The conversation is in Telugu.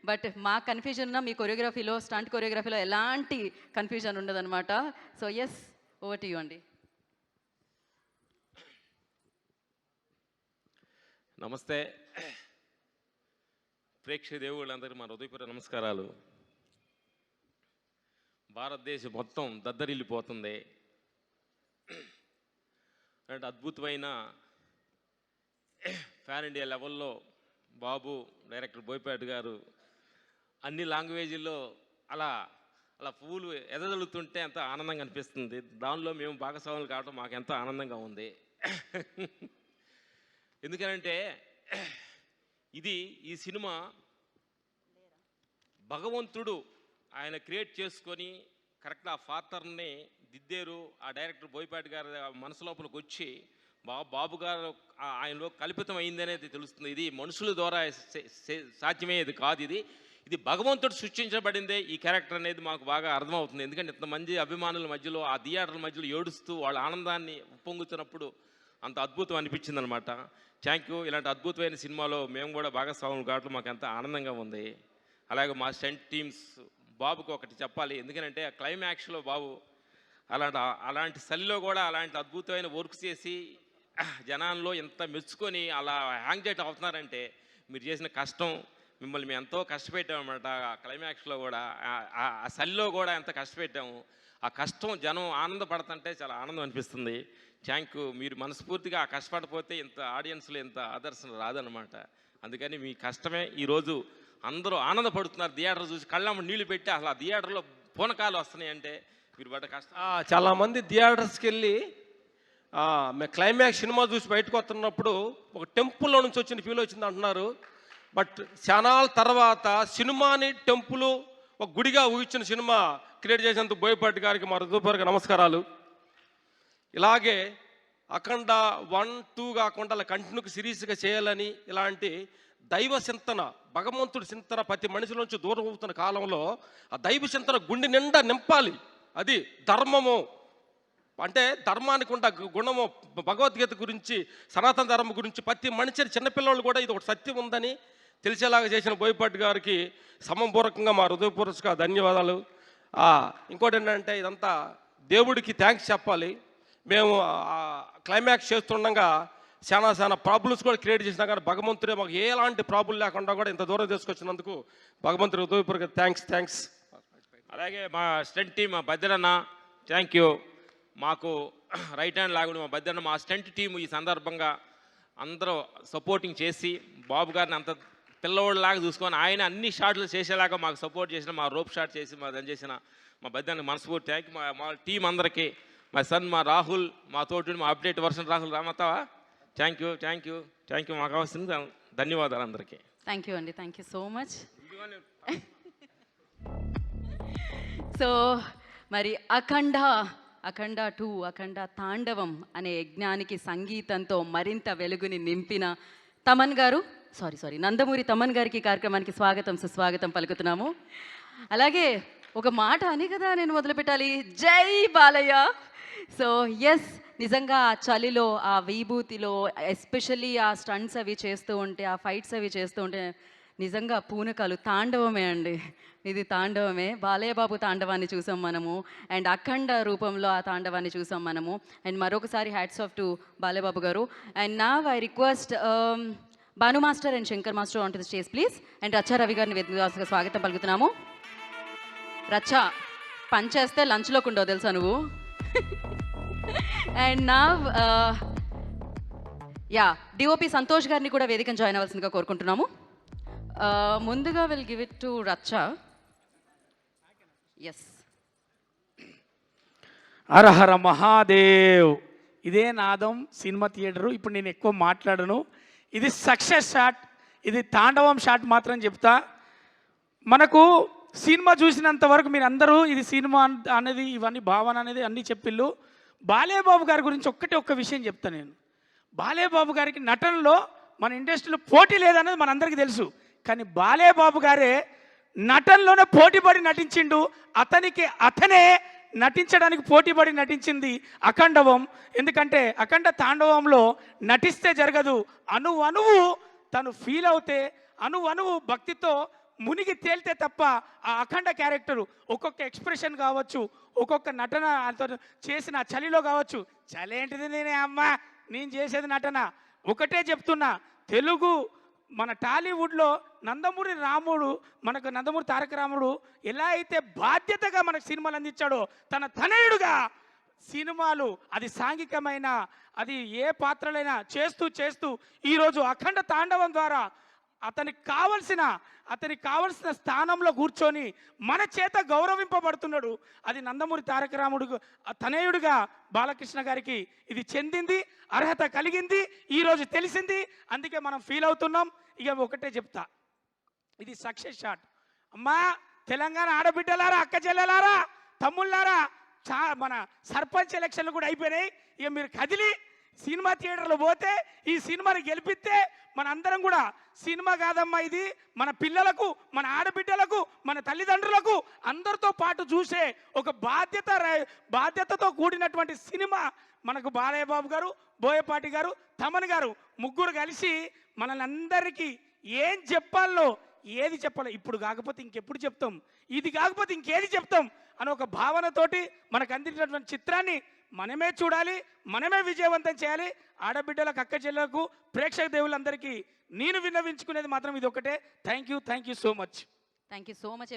బట్ మా కన్ఫ్యూజన్ ఉన్న మీ కొరియోగ్రఫీలో, స్టంట్ కొరియోగ్రఫీలో ఎలాంటి కన్ఫ్యూజన్ ఉండదన్నమాట. So yes, over to you అండి. నమస్తే ప్రేక్షక దేవుళ్ళందరికీ మా హృదయపూర్వక నమస్కారాలు. భారతదేశం మొత్తం దద్దరిల్లిపోతుంది. అంటే అద్భుతమైన ఫ్యాన్ ఇండియా లెవెల్లో బాబు, డైరెక్టర్ బోయపాటి గారు అన్ని లాంగ్వేజ్ల్లో అలా అలా పూలు ఎదజల్లుతుంటే ఎంత ఆనందంగా అనిపిస్తుంది. దానిలో మేము భాగస్వాములు కావడం మాకు ఎంతో ఆనందంగా ఉంది. ఎందుకనంటే ఈ సినిమా భగవంతుడు ఆయన క్రియేట్ చేసుకొని కరెక్ట్ ఆ పాత్రని దిద్దారు. ఆ డైరెక్టర్ బోయపాటి గారి మనసు లోపలికి వచ్చి బాబు గారు ఆయనలో కల్పితం అయింది అనేది తెలుస్తుంది. ఇది మనుషుల ద్వారా సాధ్యమయ్యేది కాదు. ఇది భగవంతుడు సృష్టించబడిందే ఈ క్యారెక్టర్ అనేది మాకు బాగా అర్థమవుతుంది. ఎందుకంటే ఇంతమంది అభిమానుల మధ్యలో, ఆ థియేటర్ల మధ్యలో ఏడుస్తూ వాళ్ళ ఆనందాన్ని ఉప్పొంగుతున్నప్పుడు అంత అద్భుతం అనిపించింది అనమాట. Thank you. ఇలాంటి అద్భుతమైన సినిమాలో మేము కూడా భాగస్వాములు కావడం మాకు ఎంత ఆనందంగా ఉంది. అలాగే మా స్టంట్ టీమ్స్ బాబుకు ఒకటి చెప్పాలి. ఎందుకంటే ఆ క్లైమాక్స్లో బాబు అలాంటి చలిలో కూడా అలాంటి అద్భుతమైన వర్క్ చేసి జనాల్లో ఎంత మెచ్చుకొని అలా యాంగ్జైటీ అవుతున్నారంటే మీరు చేసిన కష్టం, మిమ్మల్ని మేము ఎంతో కష్టపెట్టామన్నమాట. ఆ క్లైమాక్స్లో కూడా ఆ చలిలో కూడా ఎంత కష్టపెట్టాము. ఆ కష్టం జనం ఆనందపడుతుంటే చాలా ఆనందం అనిపిస్తుంది. Thank you. మీరు మనస్ఫూర్తిగా ఆ కష్టపడిపోతే ఇంత ఆడియన్స్లో ఇంత ఆదర్శన రాదనమాట. అందుకని మీ కష్టమే ఈరోజు అందరూ ఆనందపడుతున్నారు. థియేటర్ చూసి కళ్ళమ్మ నీళ్లు పెట్టి అసలు ఆ థియేటర్లో పూనకాలు వస్తున్నాయి అంటే మీరు పడ్డ కష్టం. చాలామంది థియేటర్స్కి వెళ్ళి మేము క్లైమాక్స్ సినిమా చూసి బయటకు వస్తున్నప్పుడు ఒక టెంపుల్లో నుంచి వచ్చిన ఫీల్ వచ్చింది అంటున్నారు. బట్ చాలా తర్వాత సినిమాని టెంపుల్ ఒక గుడిగా ఊహించిన సినిమా క్రియేట్ చేసినందుకు బోయపాటి గారికి మా హృదయపూర్వక నమస్కారాలు. ఇలాగే అఖండ 1, 2 కాకుండా అలా కంటిన్యూగా సిరీస్గా చేయాలని, ఇలాంటి దైవ చింతన, భగవంతుడి చింతన ప్రతి మనిషి నుంచి దూరం అవుతున్న కాలంలో ఆ దైవ చింతన గుండె నిండా నింపాలి. అది ధర్మము. అంటే ధర్మానికి ఉన్న గుణము, భగవద్గీత గురించి, సనాతన ధర్మం గురించి ప్రతి మనిషి, చిన్నపిల్లలు కూడా ఇది ఒక సత్యం ఉందని తెలిసేలాగా చేసిన బోయపాటి గారికి సమపూర్వకంగా మా హృదయపూర్వక ధన్యవాదాలు. ఇంకోటి ఏంటంటే ఇదంతా దేవుడికి థ్యాంక్స్ చెప్పాలి. మేము క్లైమాక్స్ చేస్తుండగా చాలా ప్రాబ్లమ్స్ కూడా క్రియేట్ చేసినా కానీ భగవంతుడే మాకు ఎలాంటి ప్రాబ్లం లేకుండా కూడా ఇంత దూరం తీసుకొచ్చినందుకు భగవంతుడి హృదయపూర్వక థ్యాంక్స్. అలాగే మా స్టంట్ టీం, మా భద్రన్న, థ్యాంక్ యూ. మాకు రైట్ హ్యాండ్ లాగుండి మా భద్రన్న, మా స్టంట్ టీం ఈ సందర్భంగా అందరూ సపోర్టింగ్ చేసి బాబు గారిని అంత పిల్లవాళ్ళలాగా చూసుకొని ఆయన అన్ని షాట్లు చేసేలాగా మాకు సపోర్ట్ చేసిన, మా రోప్ షాట్ చేసి మా దాన్ని చేసిన మా భద్రానికి మనస్ఫూర్తి థ్యాంక్ యూ. మా టీం అందరికీ, మా సన్, మా రాహుల్, మా తోటి మా అప్డేట్ వర్షన్ రాహుల్ రామతావా, థ్యాంక్ యూ. మాకు కావాల్సింది ధన్యవాదాలు అందరికీ. థ్యాంక్ యూ అండి. Thank you so much. So మరి అఖండ 2, అఖండ తాండవం అనే యజ్ఞానికి సంగీతంతో మరింత వెలుగుని నింపిన తమన్ గారు, సారీ నందమూరి తమన్ గారికి కార్యక్రమానికి స్వాగతం, సుస్వాగతం పలుకుతున్నాము. అలాగే ఒక మాట అని కదా నేను మొదలుపెట్టాలి, జై బాలయ్య. సో ఎస్, నిజంగా ఆ చలిలో, ఆ విభూతిలో, ఎస్పెషల్లీ ఆ స్టంట్స్ అవి చేస్తూ ఉంటే, ఆ ఫైట్స్ అవి చేస్తూ ఉంటే నిజంగా పూనకాలు. తాండవమే అండి, ఇది తాండవమే. బాలయ్య బాబు తాండవాన్ని చూసాం మనము, అండ్ అఖండ రూపంలో ఆ తాండవాన్ని చూసాం మనము. అండ్ మరొకసారి hats off to Balayya Babu garu. And నా I request Bhanu master and Shankar master on to the stage please. And Racha Ravi గారిని వేదికగా స్వాగతం పలుకుతున్నాము. రచ్చా పనిచేస్తే లంచ్లోకి ఉండవు తెలుసా నువ్వు. అండ్ నా డిఓపి సంతోష్ గారిని కూడా వేదికను జాయిన్ అవ్వాల్సిందిగా కోరుకుంటున్నాము. ముందుగా will give it to Racha. Yes. Harahara Mahadev. ఇదే నాదం సినిమా థియేటరు. ఇప్పుడు నేను ఎక్కువ మాట్లాడను. ఇది సక్సెస్ షాట్, ఇది తాండవం షాట్ మాత్రం చెప్తా. మనకు సినిమా చూసినంత వరకు మీరు అందరూ ఇది సినిమా అనేది, ఇవన్నీ భావన అనేది అన్నీ చెప్పిళ్ళు. బాలయ్య బాబు గారి గురించి ఒక్క విషయం చెప్తాను నేను. బాలయ్య బాబు గారికి నటనలో మన ఇండస్ట్రీలో పోటీ లేదనేది మనందరికీ తెలుసు. కానీ బాలయ్య బాబు గారే నటనలోనే పోటీపడి నటించిండు. అతనే నటించడానికి పోటీపడి నటించింది అఖండవం. ఎందుకంటే అఖండ తాండవంలో నటిస్తే జరగదు, అణువు తను ఫీల్ అవుతే, అణువు భక్తితో మునిగి తేలితే తప్ప ఆ అఖండ క్యారెక్టరు ఒక్కొక్క ఎక్స్ప్రెషన్ కావచ్చు, ఒక్కొక్క నటన అతను చేసిన చలిలో కావచ్చు. చలి ఏంటిది నేనే అమ్మ, నేను చేసేది నటన. ఒకటే చెప్తున్నా, తెలుగు మన టాలీవుడ్లో నందమూరి రాముడు, మనకు నందమూరి తారక రాముడు ఎలా అయితే బాధ్యతగా మనకు సినిమాలు అందించాడో, తన తనయుడుగా సినిమాలు అది సాంఘికమైన అది ఏ పాత్రలైనా చేస్తూ చేస్తూ ఈరోజు అఖండ తాండవం ద్వారా అతనికి కావలసిన స్థానంలో కూర్చొని మన చేత గౌరవింపబడుతున్నాడు. అది నందమూరి తారక రాముడు తనయుడిగా బాలకృష్ణ గారికి ఇది చెందింది, అర్హత కలిగింది, ఈరోజు తెలిసింది. అందుకే మనం ఫీల్ అవుతున్నాం. ఇక ఒకటే చెప్తా, ఇది సక్సెస్ షాట్. అమ్మా తెలంగాణ ఆడబిడ్డలారా, అక్క చెల్లెలారా, తమ్ముళ్ళారా, మన సర్పంచ్ ఎలక్షన్లు కూడా అయిపోయినాయి. ఇక మీరు కదిలి సినిమా థియేటర్లో పోతే ఈ సినిమాని గెలిపిస్తే మన అందరం కూడా సినిమా కాదమ్మా ఇది, మన పిల్లలకు, మన ఆడబిడ్డలకు, మన తల్లిదండ్రులకు అందరితో పాటు చూసే ఒక బాధ్యతతో కూడినటువంటి సినిమా మనకు బాలయ్య బాబు గారు, బోయపాటి గారు, తమన్ గారు ముగ్గురు కలిసి మనల్ని అందరికీ ఏం చెప్పాలో, ఏది చెప్పాలో, ఇప్పుడు కాకపోతే ఇంకెప్పుడు చెప్తాం, ఇది కాకపోతే ఇంకేది చెప్తాం అని ఒక భావనతోటి మనకు అందించినటువంటి చిత్రాన్ని మనమే చూడాలి, మనమే విజయవంతం చేయాలి. ఆడబిడ్డలకు, అక్క చెల్లెలకు, ప్రేక్షక దేవులందరికీ నేను విన్నవించుకునేది మాత్రం ఇది ఒకటే. Thank you so much. Thank you so much.